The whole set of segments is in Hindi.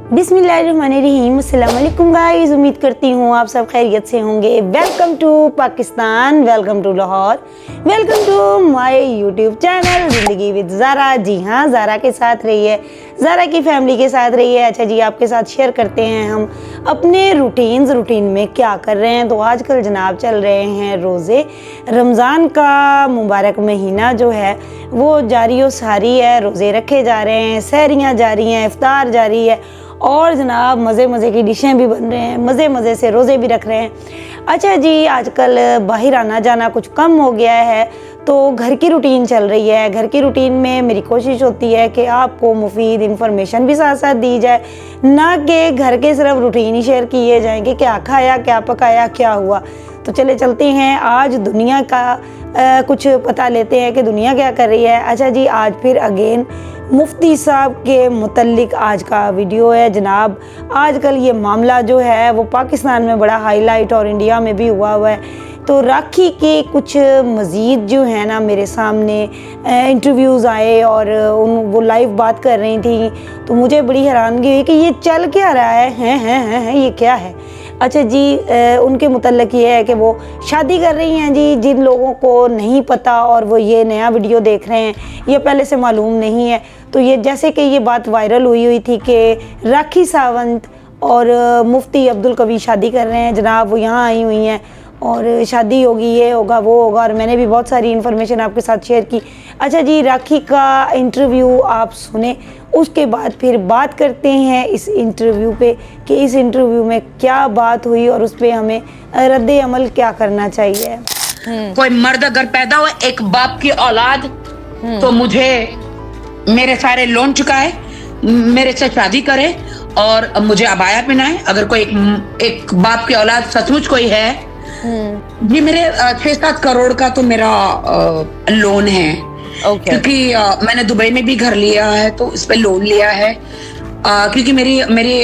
बिस्मिल्लाहिर्रहमानिर्रहीम। अस्सलाम वालेकुम गाइस, उम्मीद करती हूँ आप सब खैरियत से होंगे। Welcome to Pakistan, welcome to Lahore, welcome to my YouTube channel Zindagi with Zara. जी हाँ, ज़ारा के साथ रहिए, ज़ारा की फैमिली के साथ रहिए। अच्छा जी, आपके साथ शेयर करते हैं हम अपने रूटीन में क्या कर रहे हैं। तो आजकल जनाब चल रहे हैं रोज़े। रमज़ान का मुबारक महीना जो है वो जारी व सारी है, रोज़े रखे जा रहे हैं, सहरियाँ जारी हैं, इफ्तार जारी है और जनाब मज़े की डिशें भी बन रहे हैं, मज़े से रोज़े भी रख रहे हैं। अच्छा जी, आजकल बाहर आना जाना कुछ कम हो गया है तो घर की रूटीन चल रही है। घर की रूटीन में मेरी कोशिश होती है कि आपको मुफीद इन्फॉर्मेशन भी साथ साथ दी जाए, ना कि घर के सिर्फ रूटीन ही शेयर किए जाएँ कि क्या खाया, क्या पकाया, क्या हुआ। तो चलते हैं आज दुनिया का कुछ पता लेते हैं कि दुनिया क्या कर रही है। अच्छा जी, आज फिर अगेन मुफ्ती साहब के मुतल्लिक आज का वीडियो है जनाब। आजकल ये मामला जो है वो पाकिस्तान में बड़ा हाईलाइट और इंडिया में भी हुआ है। तो राखी के कुछ मज़ीद जो है ना मेरे सामने इंटरव्यूज़ आए और वो लाइव बात कर रही थी, तो मुझे बड़ी हैरानगी हुई कि ये चल क्या रहा है, ये क्या है। अच्छा जी, उनके मुतल्लिक ये है कि वो शादी कर रही हैं जी। जिन लोगों को नहीं पता और वो ये नया वीडियो देख रहे हैं, ये पहले से मालूम नहीं है, तो ये जैसे कि ये बात वायरल हुई थी कि राखी सावंत और मुफ्ती अब्दुल कवी शादी कर रहे हैं जनाब। वो यहाँ आई हुई हैं और शादी होगी, ये होगा, वो होगा, और मैंने भी बहुत सारी इन्फॉर्मेशन आपके साथ शेयर की। अच्छा जी, राखी का इंटरव्यू आप सुने, उसके बाद फिर बात करते हैं इस इंटरव्यू पे कि इस इंटरव्यू में क्या बात हुई और उस पर हमें रद्द अमल क्या करना चाहिए। कोई मर्द अगर पैदा हो, एक बाप की औलाद, तो मुझे मेरे सारे लोन चुकाए, मेरे से शादी करे और मुझे अबाया पहनाए। अगर कोई एक बाप की औलाद सचमुच कोई है, जी मेरे 6-7 करोड़ का तो मेरा लोन है। क्योंकि मैंने दुबई में भी घर लिया है तो इस पे लोन लिया है। क्योंकि मेरी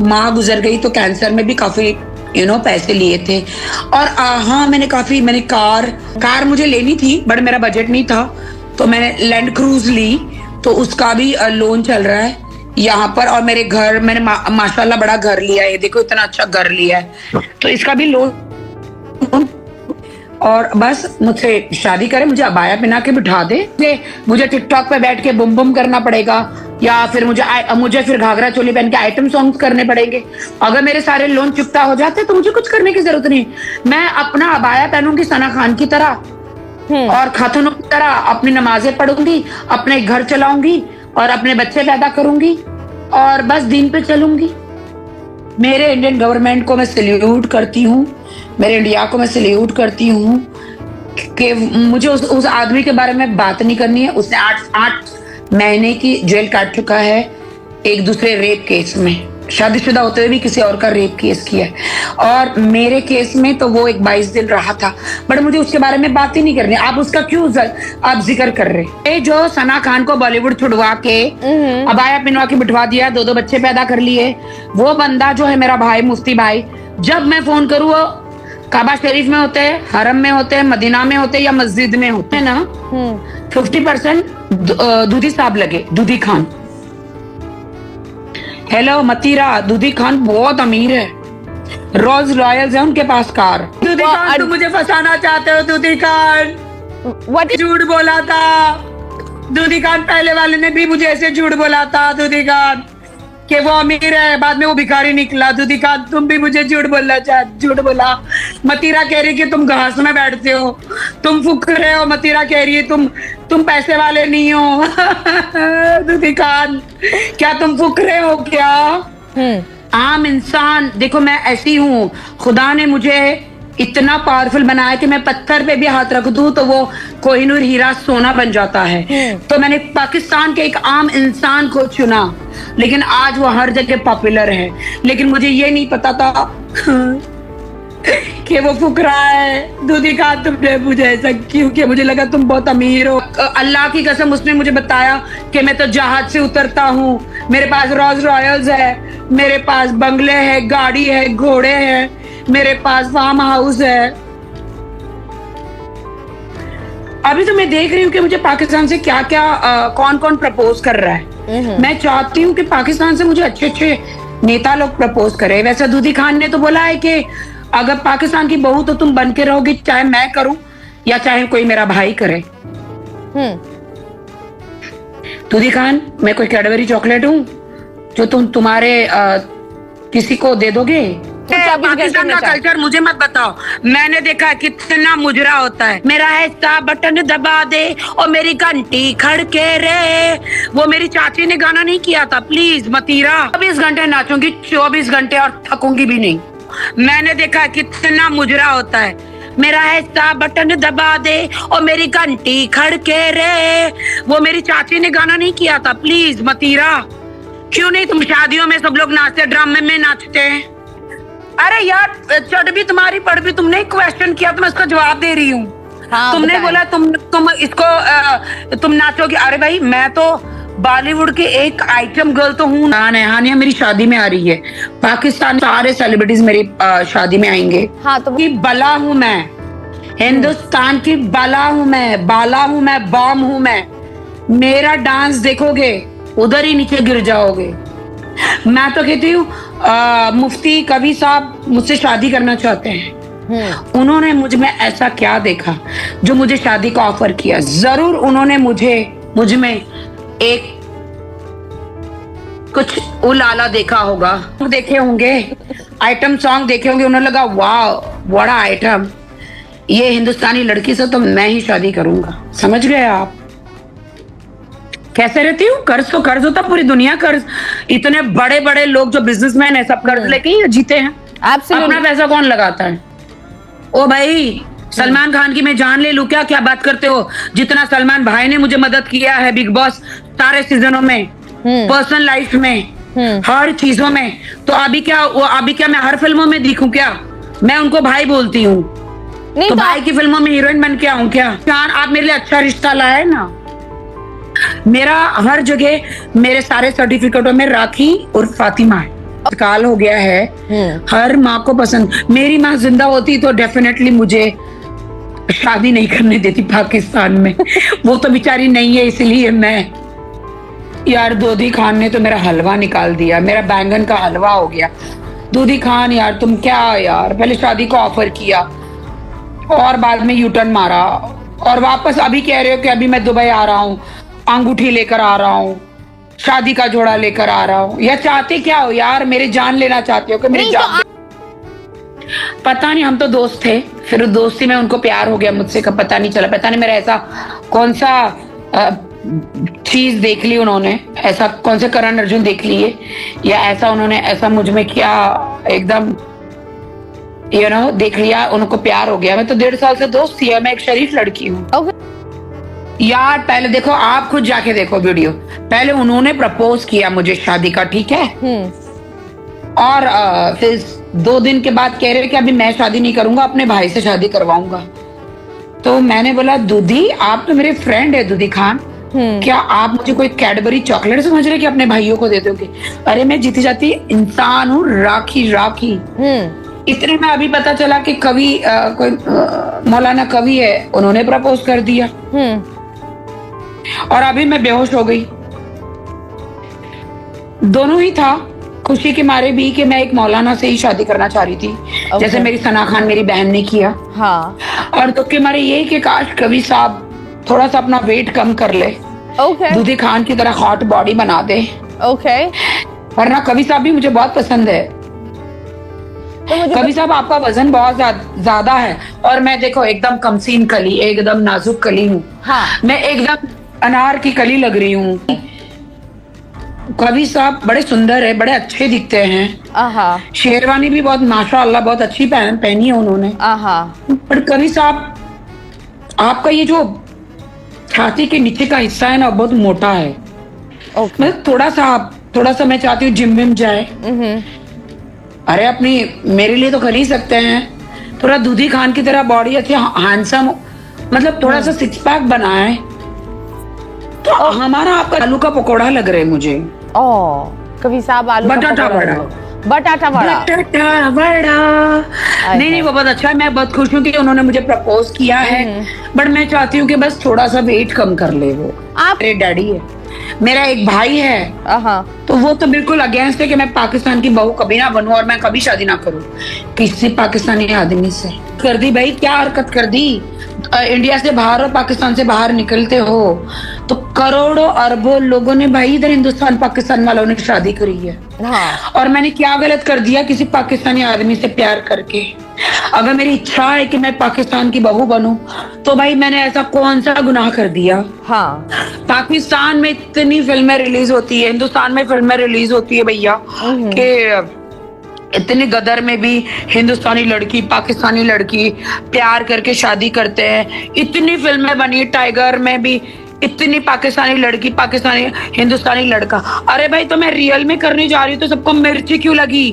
माँ गुजर गई तो कैंसर में भी काफी पैसे लिए थे। और हाँ, मैंने कार मुझे लेनी थी बट मेरा बजट नहीं था, तो मैंने लैंड क्रूज ली, तो उसका भी लोन चल रहा है यहाँ पर। और मेरे घर मैंने माशाल्लाह बड़ा घर लिया है, देखो इतना अच्छा घर लिया है, तो इसका भी लोन। और बस मुझसे शादी करे, मुझे अबाया पहना के बिठा दे, मुझे टिकटॉक पे बैठ के बुम बुम करना पड़ेगा या फिर मुझे फिर घाघरा चोली पहन के आइटम सॉन्ग्स करने पड़ेंगे। अगर मेरे सारे लोन चुकता हो जाते तो मुझे कुछ करने की जरूरत नहीं। मैं अपना अबाया पहनूंगी सना खान की तरह और खातूनों की तरह अपनी नमाजें पढ़ूंगी, अपने घर चलाऊंगी और अपने बच्चे पैदा करूंगी और बस दीन पे चलूंगी। मेरे इंडियन गवर्नमेंट को मैं सैल्यूट करती हूँ, मेरे इंडिया को मैं सैल्यूट करती हूँ कि मुझे उस आदमी के बारे में बात नहीं करनी है। उसने 8 महीने की जेल काट चुका है एक दूसरे रेप केस में, शादीशुदा होते हुए भी किसी और का रेप केस किया है। और मेरे केस में तो वो एक 22 दिन रहा था, बट मुझे उसके बारे में बात ही नहीं करनी। आप उसका क्यों आप जिक्र कर रहे हैं? जो सना खान को बॉलीवुड छुड़वा के अबाया पिनवा के बिठवा दिया, 2 बच्चे पैदा कर लिए, वो बंदा जो है मेरा भाई मुफ्ती भाई, जब मैं फोन करूँ वो काबा शरीफ में होते हैं, हरम में होते हैं, मदीना में होते हैं या मस्जिद में होते हैं ना। 50% दूधी साहब लगे, दूधी खान। हेलो मतीरा, दूधी खान बहुत अमीर है, रोल्स रॉयल्स है उनके पास कार। दूधी खान, तुम मुझे फंसाना चाहते हो दूधी खान? झूठ बोला था दूधी खान, पहले वाले ने भी मुझे ऐसे झूठ बोला था दूधी खान कि वो अमीर है, बाद में वो भिखारी निकला। दूधी खान, तुम भी मुझे झूठ बोला। मतीरा कह रही कि तुम घास में बैठते हो, तुम फुक रहे हो। मतीरा कह रही है तुम पैसे वाले नहीं हो। दूधी खान, क्या तुम फुक रहे हो क्या? आम इंसान, देखो मैं ऐसी हूँ, खुदा ने मुझे इतना पावरफुल बनाया कि मैं पत्थर पे भी हाथ रख दूं तो वो कोहिनूर हीरा सोना बन जाता है। तो मैंने पाकिस्तान के एक आम इंसान को चुना, लेकिन आज वो हर जगह पॉपुलर है। लेकिन मुझे ये नहीं पता था कि वो फुक रहा है। दूधी खान, तुमने मुझे ऐसा क्यों किया? मुझे लगा तुम बहुत अमीर हो। अल्लाह की कसम, उसने मुझे बताया कि मैं तो जहाज से उतरता हूँ, मेरे पास रोल्स रॉयल्स है, मेरे पास बंगले हैं, गाड़ी है, घोड़े हैं, मेरे पास फार्म हाउस है। अभी तो मैं देख रही हूँ कि मुझे पाकिस्तान से क्या क्या कौन कौन प्रपोज कर रहा है। मैं चाहती हूँ कि पाकिस्तान से मुझे अच्छे अच्छे नेता लोग प्रपोज करें। वैसे दूधी खान ने तो बोला है कि अगर पाकिस्तान की बहू तो तुम बन के रहोगी, चाहे मैं करूं या चाहे कोई मेरा भाई करे। दूधी खान, मैं कोई कैडबरी चॉकलेट हूँ जो तुम्हारे किसी को दे दोगे? पाकिस्तान का कल्चर मुझे मत बताओ। मैंने देखा कितना मुजरा होता है। मेरा ऐसा बटन दबा दे और मेरी घंटी खड़के रे। वो मेरी चाची ने गाना नहीं किया था, प्लीज मतीरा। 24 घंटे नाचूंगी, 24 घंटे, और थकूंगी भी नहीं। मैंने देखा कितना मुजरा होता है। मेरा ऐसा बटन दबा दे और मेरी घंटी खड़के रे। वो मेरी चाची ने गाना नहीं किया था, प्लीज मतीरा। क्यों नहीं तुम शादियों में सब लोग नाचते, ड्रामे में नाचते हैं? अरे यार, चढ़ भी तुम्हारी पढ़ भी, तुमने क्वेश्चन किया तो मैं उसका जवाब दे रही हूँ। हाँ, तुमने बोला तुम इसको तुम नाचोगे। अरे भाई, मैं तो बॉलीवुड के एक आइटम गर्ल तो हूँ। हानिया मेरी शादी में आ रही है। पाकिस्तान सारे सेलिब्रिटीज मेरी शादी में आएंगे। हाँ, तो बला हूँ मैं, हिंदुस्तान की बला हूँ मैं, बाला हूँ मैं, बॉम्ब हूँ मैं। मेरा डांस देखोगे उधर ही नीचे गिर जाओगे। मैं तो कहती हूँ मुफ्ती कवि साहब मुझसे शादी करना चाहते हैं। उन्होंने मुझ में ऐसा क्या देखा जो मुझे शादी का ऑफर किया? जरूर उन्होंने मुझ में एक कुछ उलाला देखा होगा, देखे होंगे, आइटम सॉन्ग देखे होंगे। उन्हें लगा वाह बड़ा आइटम, ये हिंदुस्तानी लड़की से तो मैं ही शादी करूंगा। समझ गए आप कैसे रहती हूँ? कर्ज होता, पूरी दुनिया कर्ज। इतने बड़े बड़े लोग जो बिजनेसमैन है सब कर्ज लेके ही जीते हैं। अपना पैसा कौन लगाता है? ओ भाई, सलमान खान की मैं जान ले लूं क्या? क्या बात करते हो? जितना सलमान भाई ने मुझे मदद किया है बिग बॉस सारे सीजनों में, पर्सनल लाइफ में, हर चीजों में, तो अभी क्या मैं हर फिल्मों में दिखूं क्या? मैं उनको भाई बोलती हूँ, तो भाई की फिल्मों में हीरोइन बन के आऊं क्या? जान, आप मेरे लिए अच्छा रिश्ता लाए ना। मेरा हर जगह मेरे सारे सर्टिफिकेटों में राखी और फातिमा है। काल हो गया है, हर माँ को पसंद। मेरी माँ जिंदा होती तो डेफिनेटली मुझे शादी नहीं करने देती पाकिस्तान में। वो तो बेचारी नहीं है, इसलिए मैं। यार, दूधी खान ने तो मेरा हलवा निकाल दिया, मेरा बैंगन का हलवा हो गया। दूधी खान यार, तुम क्या यार, पहले शादी का ऑफर किया और बाद में यूटर्न मारा, और वापस अभी कह रहे हो कि अभी मैं दुबई आ रहा हूँ, अंगूठी लेकर आ रहा हूँ, शादी का जोड़ा लेकर आ रहा हूँ। या चाहते क्या हो यार? मेरी जान लेना चाहते हो कि मेरी जान? पता नहीं, हम तो दोस्त थे, फिर दोस्ती में उनको प्यार हो गया मुझसे, कब पता नहीं चला। पता नहीं मेरा ऐसा कौन सा चीज देख ली उन्होंने, ऐसा कौन से करण अर्जुन देख लिए, या ऐसा उन्होंने ऐसा मुझ में क्या एकदम देख लिया, उनको प्यार हो गया। मैं तो 1.5 साल से दोस्त थी, मैं एक शरीफ लड़की हूँ। यार, पहले देखो, आप खुद जाके देखो वीडियो। पहले उन्होंने प्रपोज किया मुझे शादी का, ठीक है, और फिर 2 दिन के बाद कह रहे कि अभी मैं शादी नहीं करूंगा, अपने भाई से शादी करवाऊंगा। तो मैंने बोला, दूधी आप तो मेरे फ्रेंड है दूधी खान, क्या आप मुझे कोई कैडबरी चॉकलेट समझ रहे कि अपने भाइयों को दे दोगे? अरे मैं जीती जाती इंसान हूँ, राखी। इतने में अभी पता चला कि कवि कोई मौलाना कवि है, उन्होंने प्रपोज कर दिया, और अभी मैं बेहोश हो गई। दोनों ही था, खुशी के मारे भी कि मैं एक मौलाना से ही शादी करना चाह रही थी, जैसे मेरी सना खान मेरी बहन ने किया। हाँ। और दुख के मारे ये कि काश कवि साहब थोड़ा सा अपना वेट कम कर ले, दूधी खान की तरह हॉट बॉडी बना दे। वरना कवि साहब भी मुझे बहुत पसंद है। तो कवि साहब, आपका वजन बहुत ज्यादा है, और मैं देखो एकदम कमसीन कली, एकदम नाजुक कली हूँ। हाँ। मैं एकदम अनार की कली लग रही हूँ। कवि साहब बड़े सुंदर है, बड़े अच्छे दिखते हैं। शेरवानी भी बहुत माशाअल्लाह बहुत अच्छी पहनी है उन्होंने। पर कवि साहब, आपका ये जो छाती के नीचे का हिस्सा है ना, बहुत मोटा है। मतलब थोड़ा सा मैं चाहती हूँ जिम विम जाए। अरे अपनी मेरे लिए तो कर ही सकते हैं, थोड़ा दूधी खान की तरह बॉडी अच्छी, हैंडसम, मतलब थोड़ा सा 6 पैक बनाए तो हमारा आपका आलू का पकौड़ा लग रहा है मुझे। कवि साहब, आलू बटाटा बड़ा नहीं, वो बहुत अच्छा है। मैं बहुत खुश हूँ कि उन्होंने मुझे प्रपोज किया है, बट मैं चाहती हूँ कि बस थोड़ा सा वेट कम कर ले। वो आप मेरे डैडी है, मेरा एक भाई है, हाँ तो वो तो बिल्कुल अगेंस्ट है कि मैं पाकिस्तान की बहू कभी ना बनूं और मैं कभी शादी ना करूं किसी पाकिस्तानी आदमी से। कर दी भाई, क्या हरकत कर दी। इंडिया से बाहर और पाकिस्तान से बाहर निकलते हो तो करोड़ों अरबों लोगों ने भाई इधर हिंदुस्तान पाकिस्तान वालों ने शादी करी है। हाँ और मैंने क्या गलत कर दिया किसी पाकिस्तानी आदमी से प्यार करके। अगर मेरी इच्छा है कि मैं पाकिस्तान की बहू बनूं तो भाई मैंने ऐसा कौन सा गुनाह कर दिया। हाँ पाकिस्तान में इतनी फिल्में रिलीज होती है, हिंदुस्तान में फिल्में रिलीज होती है भैया कि इतनी गदर में भी हिंदुस्तानी लड़की पाकिस्तानी लड़की प्यार करके शादी करते हैं। इतनी फिल्में बनी, टाइगर में भी इतनी पाकिस्तानी लड़की पाकिस्तानी हिंदुस्तानी लड़का। अरे भाई तो मैं रियल में करने जा रही हूँ तो सबको मिर्ची क्यों लगी।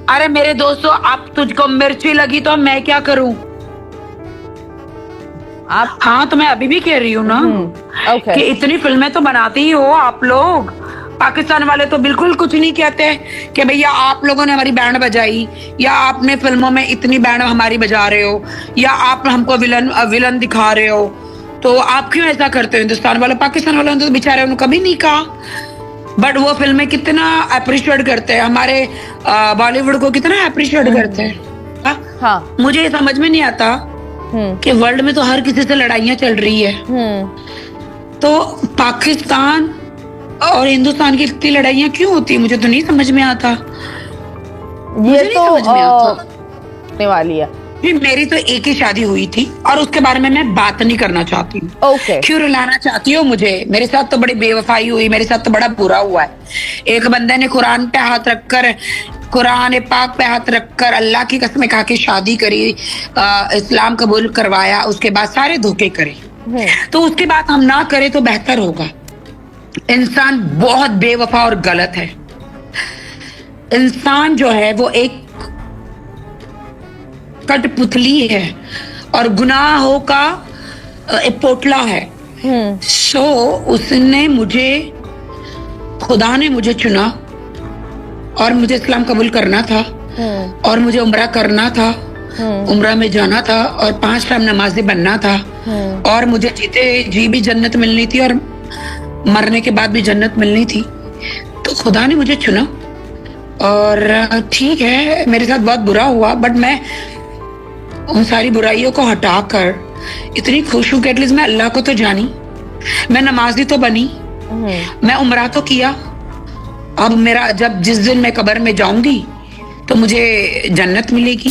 अरे मेरे दोस्तों, आप तुझको मिर्ची लगी तो मैं क्या करूं। आप हाँ तो मैं अभी भी कह रही हूँ ना ओके कि इतनी फिल्में तो बनाती ही हो आप लोग। पाकिस्तान वाले तो बिल्कुल कुछ नहीं कहते कि भैया आप लोगों ने हमारी बैंड बजाई या आपने फिल्मों में इतनी बैंड हमारी बजा रहे हो या आप हमको विलन दिखा रहे हो, तो आप क्यों ऐसा करते हो। हिंदुस्तान वाले पाकिस्तान वालों ने तो बेचारे उन्होंने कभी नहीं कहा, बट वो फिल्में कितना अप्रिशिएट करते हैं, हमारे बॉलीवुड को कितना अप्रिशिएट करते हैं। हाँ मुझे ये समझ में नहीं आता कि वर्ल्ड में तो हर किसी से लड़ाइयां चल रही है, तो पाकिस्तान और हिंदुस्तान की इतनी लड़ाइयां क्यों होती है, मुझे तो नहीं समझ में आता। ये नहीं तो समझ में आता। होने वाली है। मेरी तो एक ही शादी हुई थी और उसके बारे में मैं बात नहीं करना चाहती हूँ। ओके क्यों रुलाना चाहती हो मुझे। मेरे साथ तो बड़ी बेवफाई हुई, मेरे साथ तो बड़ा बुरा हुआ है। एक बंदे ने कुरान पे हाथ रखकर, कुरान पाक पे हाथ रखकर अल्लाह की कसम खा के शादी करी, इस्लाम कबूल करवाया, उसके बाद सारे धोखे करे। तो उसके बाद हम ना करें तो बेहतर होगा। इंसान बहुत बेवफा और गलत है। इंसान जो है वो एक कठपुतली है और गुनाहों का एक पोटला है। सो उसने मुझे, खुदा ने मुझे चुना और मुझे इस्लाम कबूल करना था और मुझे उम्रा करना था, उम्रा में जाना था और 5 टाइम नमाजी बनना था और मुझे जीते जी भी जन्नत मिलनी थी और मरने के बाद भी जन्नत मिलनी थी। तो खुदा ने मुझे चुना और ठीक है मेरे साथ बहुत बुरा हुआ, बट मैं उन सारी बुराइयों को हटाकर इतनी खुश हूँ कि एटलीस्ट मैं अल्लाह को तो जानी, मैं नमाजी तो बनी, मैं उम्रा तो किया। अब मेरा जब जिस दिन मैं कब्र में जाऊंगी तो मुझे जन्नत मिलेगी।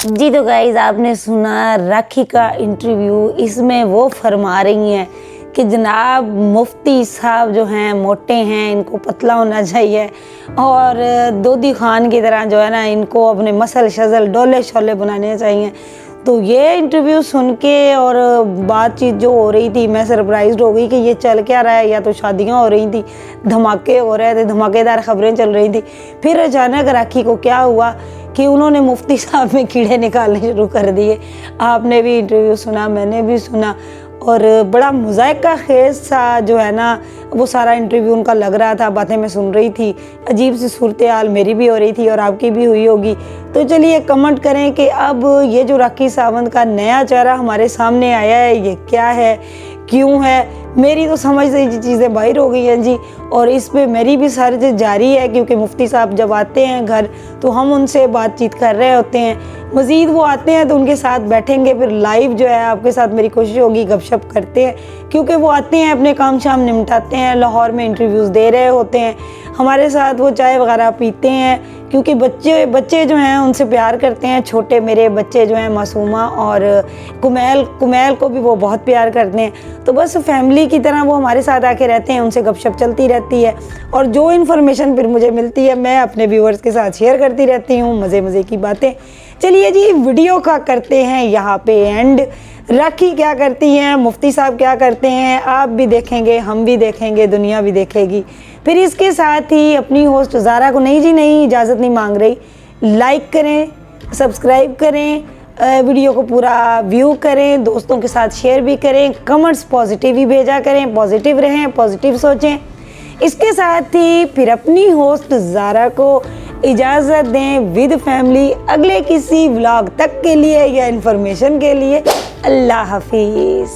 जी तो गाइज आपने सुना राखी का इंटरव्यू। इसमें वो फरमा रही हैं कि जनाब मुफ्ती साहब जो हैं मोटे हैं, इनको पतला होना चाहिए और दोदी खान की तरह जो है ना इनको अपने मसल शजल डोले शोले बनाने चाहिए। तो ये इंटरव्यू सुन के और बातचीत जो हो रही थी, मैं सरप्राइज्ड हो गई कि ये चल क्या रहा है। या तो शादियां हो रही थी, धमाके हो रहे थे, धमाकेदार खबरें चल रही थी, फिर अचानक राखी को क्या हुआ कि उन्होंने मुफ्ती साहब में कीड़े निकालने शुरू कर दिए। आपने भी इंटरव्यू सुना, मैंने भी सुना और बड़ा मुज़ायका खेज़ सा जो है ना वो सारा इंटरव्यू उनका लग रहा था। बातें मैं सुन रही थी, अजीब सी सूरत हाल मेरी भी हो रही थी और आपकी भी हुई होगी। तो चलिए कमेंट करें कि अब ये जो राखी सावंत का नया चेहरा हमारे सामने आया है ये क्या है, क्यों है। मेरी तो समझ से ये चीज़ें बाहर हो गई हैं जी, और इस पे मेरी भी सर्च जारी है क्योंकि मुफ्ती साहब जब आते हैं घर तो हम उनसे बातचीत कर रहे होते हैं। मज़ीद वो आते हैं तो उनके साथ बैठेंगे, फिर लाइव जो है आपके साथ मेरी कोशिश होगी गपशप करते हैं क्योंकि वो आते हैं अपने काम शाम निपटाते हैं, लाहौर में इंटरव्यूज़ दे रहे होते हैं, हमारे साथ वो चाय वगैरह पीते हैं क्योंकि बच्चे जो हैं उनसे प्यार करते हैं। छोटे मेरे बच्चे जो हैं मासूमा और कुमैल को भी वो बहुत प्यार करते हैं। तो बस फैमिली की तरह वो हमारे साथ आके रहते हैं, उनसे गपशप चलती रहती है और जो इन्फॉर्मेशन फिर मुझे मिलती है मैं अपने व्यूअर्स के साथ शेयर करती रहती हूँ, मज़े की बातें। चलिए जी वीडियो का करते हैं यहाँ पे एंड। राखी क्या करती हैं, मुफ्ती साहब क्या करते हैं, आप भी देखेंगे, हम भी देखेंगे, दुनिया भी देखेगी। फिर इसके साथ ही अपनी होस्ट ज़ारा को नहीं इजाज़त नहीं मांग रही, लाइक करें, सब्सक्राइब करें, वीडियो को पूरा व्यू करें, दोस्तों के साथ शेयर भी करें, कमेंट्स पॉजिटिव ही भेजा करें, पॉजिटिव रहें, पॉजिटिव सोचें। इसके साथ ही फिर अपनी होस्ट ज़ारा को इजाज़त दें विद फैमिली अगले किसी व्लॉग तक के लिए या इन्फॉर्मेशन के लिए। अल्लाह हाफिज़।